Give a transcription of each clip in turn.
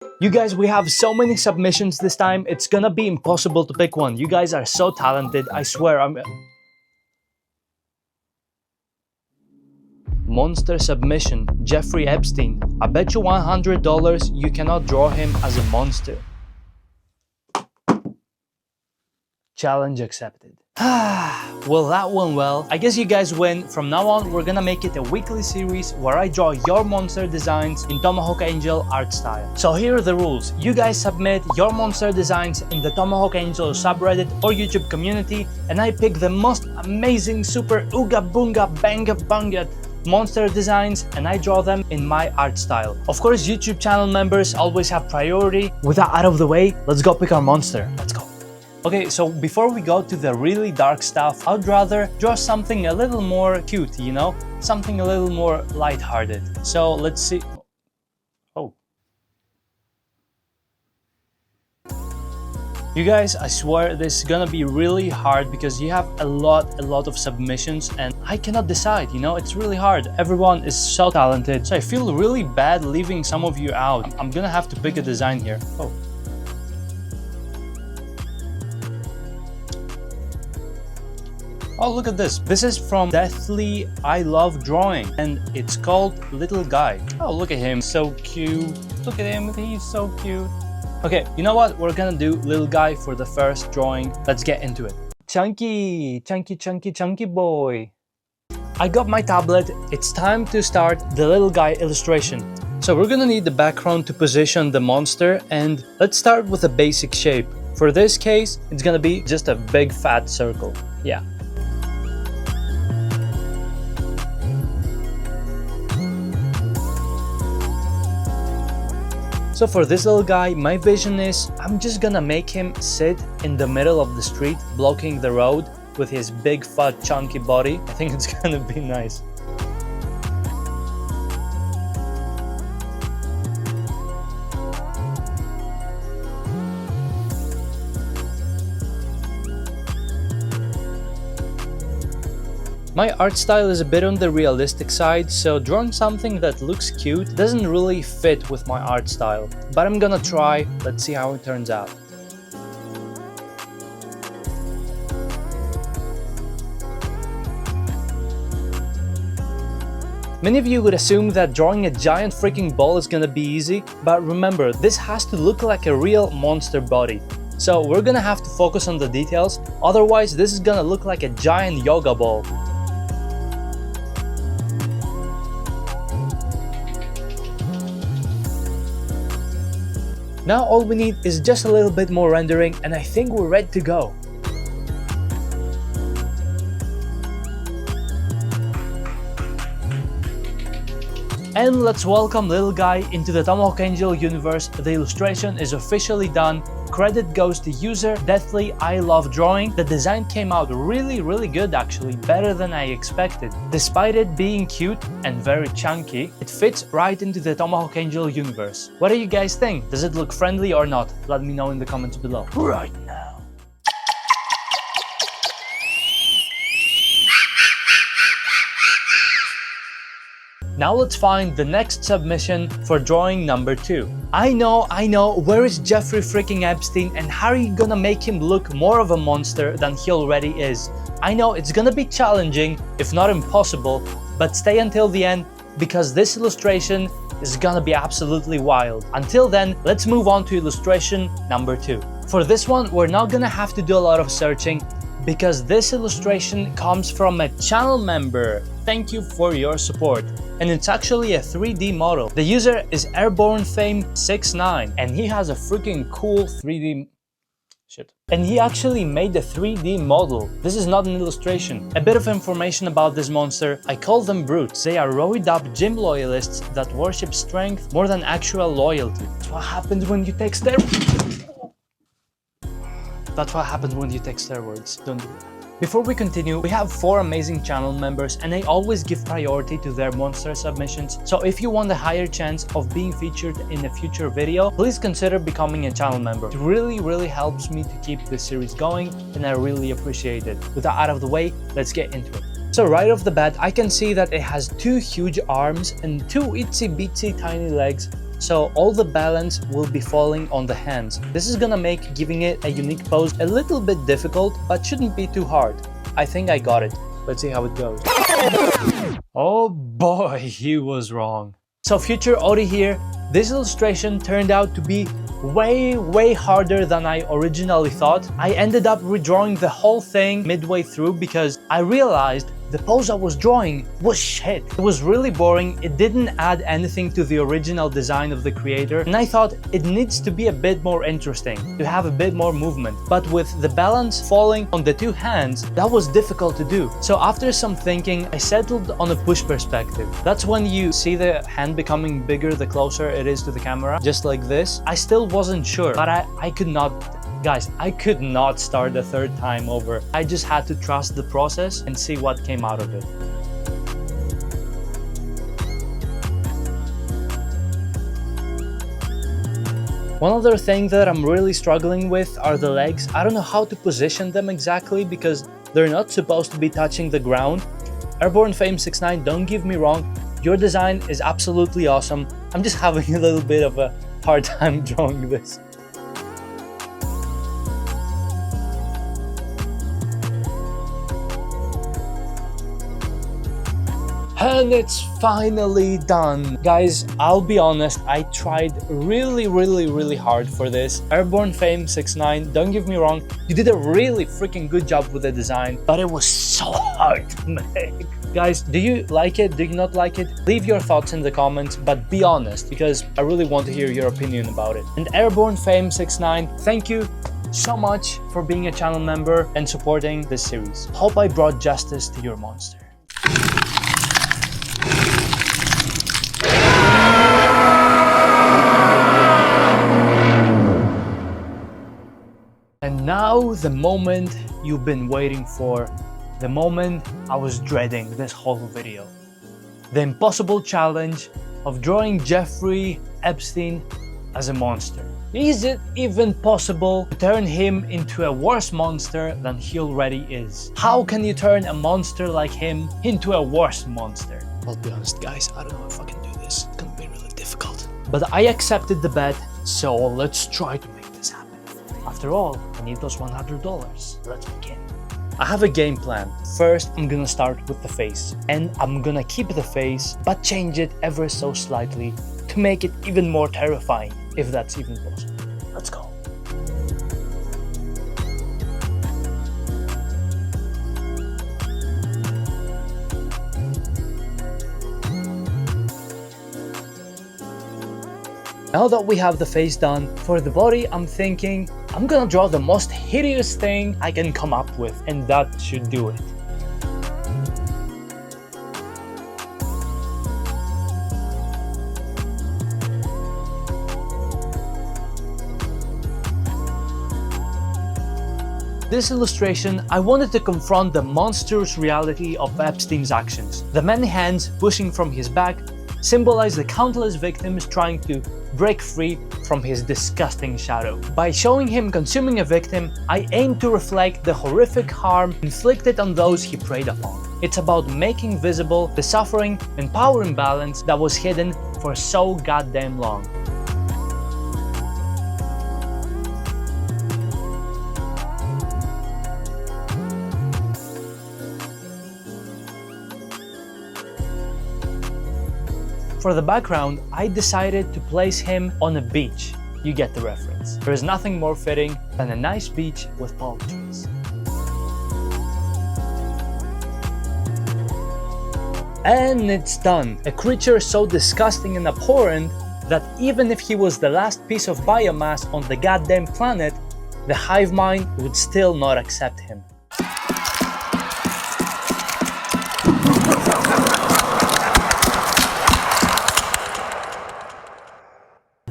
You guys, we have so many submissions this time, it's gonna be impossible to pick one. You guys are so talented, I swear. Monster submission, Jeffrey Epstein. I bet you $100 you cannot draw him as a monster. Challenge accepted. Well, that went well. I guess you guys win. From now on, we're gonna make it a weekly series where I draw your monster designs in Tomahawk Angel art style. So here are the rules. You guys submit your monster designs in the Tomahawk Angel subreddit or YouTube community, and I pick the most amazing, super ooga boonga banga bunga monster designs and I draw them in my art style. Of course, YouTube channel members always have priority. With that out of the way, let's go pick our monster. Let's go. Okay, so before we go to the really dark stuff, I'd rather draw something a little more cute, you know? Something a little more lighthearted. So let's see. Oh. You guys, I swear this is gonna be really hard because you have a lot of submissions and I cannot decide, you know? It's really hard. Everyone is so talented. So I feel really bad leaving some of you out. I'm gonna have to pick a design here. Oh. Oh, look at this. This is from Deathly I Love Drawing and it's called Little Guy. Oh, look at him. So cute. Look at him. He's so cute. Okay, you know what? We're gonna do Little Guy for the first drawing. Let's get into it. Chunky, chunky, chunky, chunky boy. I got my tablet. It's time to start the Little Guy illustration. So we're gonna need the background to position the monster and let's start with a basic shape. For this case, it's gonna be just a big fat circle. Yeah. So for this little guy, my vision is I'm just gonna make him sit in the middle of the street, blocking the road with his big fat chunky body. I think it's gonna be nice. My art style is a bit on the realistic side, so drawing something that looks cute doesn't really fit with my art style. But I'm gonna try, let's see how it turns out. Many of you would assume that drawing a giant freaking ball is gonna be easy, but remember, this has to look like a real monster body. So we're gonna have to focus on the details, otherwise this is gonna look like a giant yoga ball. Now all we need is just a little bit more rendering and I think we're ready to go. And let's welcome Little Guy into the Tomahawk Angel universe. The illustration is officially done. Credit goes to user Deathly I Love Drawing. The design came out really good actually, better than I expected. Despite it being cute and very chunky, it fits right into the Tomahawk Angel universe. What do you guys think? Does it look friendly or not? Let me know in the comments below. Right now. Now let's find the next submission for drawing number 2. I know, where is Jeffrey freaking Epstein and how are you gonna make him look more of a monster than he already is? I know it's gonna be challenging, if not impossible, but stay until the end because this illustration is gonna be absolutely wild. Until then, let's move on to illustration number 2. For this one, we're not gonna have to do a lot of searching because this illustration comes from a channel member. Thank you for your support. And it's actually a 3D model. The user is Airborne Fame 69 and he has a freaking cool 3D shit. And he actually made a 3D model. This is not an illustration. A bit of information about this monster. I call them brutes. They are roided up gym loyalists that worship strength more than actual loyalty. That's what happens when you take steroids. That's what happens when you take steroids. Don't do that. Before we continue, we have 4 amazing channel members and I always give priority to their monster submissions. So if you want a higher chance of being featured in a future video, please consider becoming a channel member. It really helps me to keep this series going and I really appreciate it. With that out of the way, let's get into it. So right off the bat, I can see that it has 2 huge arms and 2 itsy bitsy tiny legs. so all the balance will be falling on the hands. This is gonna make giving it a unique pose a little bit difficult, but shouldn't be too hard. I think I got it. Let's see how it goes. Oh boy, he was wrong. So future Ori here, this illustration turned out to be way harder than I originally thought. I ended up redrawing the whole thing midway through because I realized the pose I was drawing was shit. It was really boring, it didn't add anything to the original design of the creator, and I thought it needs to be a bit more interesting, to have a bit more movement. But with the balance falling on the two hands, that was difficult to do. So after some thinking, I settled on a push perspective. That's when you see the hand becoming bigger the closer it is to the camera, just like this. I still wasn't sure, but I could not, guys, I could not start the third time over. I just had to trust the process and see what came out of it. One other thing that I'm really struggling with are the legs. I don't know how to position them exactly because they're not supposed to be touching the ground. Airborne Fame 69, don't get me wrong, your design is absolutely awesome. I'm just having a little bit of a hard time drawing this. And it's finally done. Guys, I'll be honest, I tried really hard for this. Airborne Fame 69, don't get me wrong, you did a really freaking good job with the design, but it was so hard to make. Guys, do you like it? Do you not like it? Leave your thoughts in the comments, but be honest, because I really want to hear your opinion about it. And Airborne Fame 69, thank you so much for being a channel member and supporting this series. Hope I brought justice to your monster. And now the moment you've been waiting for, the moment I was dreading this whole video. The impossible challenge of drawing Jeffrey Epstein as a monster. Is it even possible to turn him into a worse monster than he already is? How can you turn a monster like him into a worse monster? I'll be honest guys, I don't know if I can do this. It's gonna be really difficult. But I accepted the bet, so let's try to make this happen. After all, I need those $100. Let's begin. I have a game plan. First, I'm gonna start with the face. And I'm gonna keep the face, but change it ever so slightly to make it even more terrifying, if that's even possible. Let's go. Now that we have the face done, for the body I'm thinking I'm gonna draw the most hideous thing I can come up with, and that should do it. This illustration, I wanted to confront the monstrous reality of Epstein's actions. The many hands pushing from his back symbolize the countless victims trying to break free from his disgusting shadow. By showing him consuming a victim, I aim to reflect the horrific harm inflicted on those he preyed upon. It's about making visible the suffering and power imbalance that was hidden for so goddamn long. For the background, I decided to place him on a beach. You get the reference. There is nothing more fitting than a nice beach with palm trees. And it's done. A creature so disgusting and abhorrent that even if he was the last piece of biomass on the goddamn planet, the hive mind would still not accept him.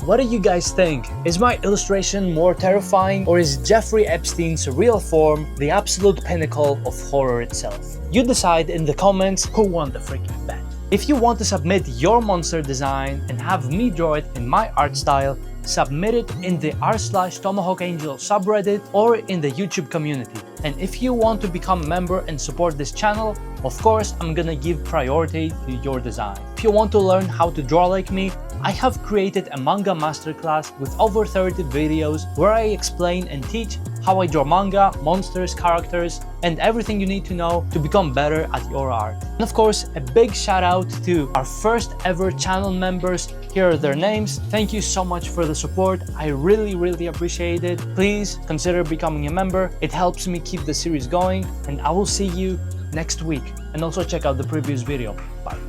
What do you guys think? Is my illustration more terrifying, or is Jeffrey Epstein's real form the absolute pinnacle of horror itself? You decide in the comments who won the freaking bet. If you want to submit your monster design and have me draw it in my art style, submit it in the r/Tomahawk Angel subreddit or in the YouTube community. And if you want to become a member and support this channel, of course I'm gonna give priority to your design. If you want to learn how to draw like me, I have created a manga masterclass with over 30 videos where I explain and teach how I draw manga, monsters, characters, and everything you need to know to become better at your art. And of course, a big shout out to our first ever channel members. Here are their names. Thank you so much for the support. I really appreciate it. Please consider becoming a member. It helps me keep the series going, and I will see you next week. And also check out the previous video. Bye.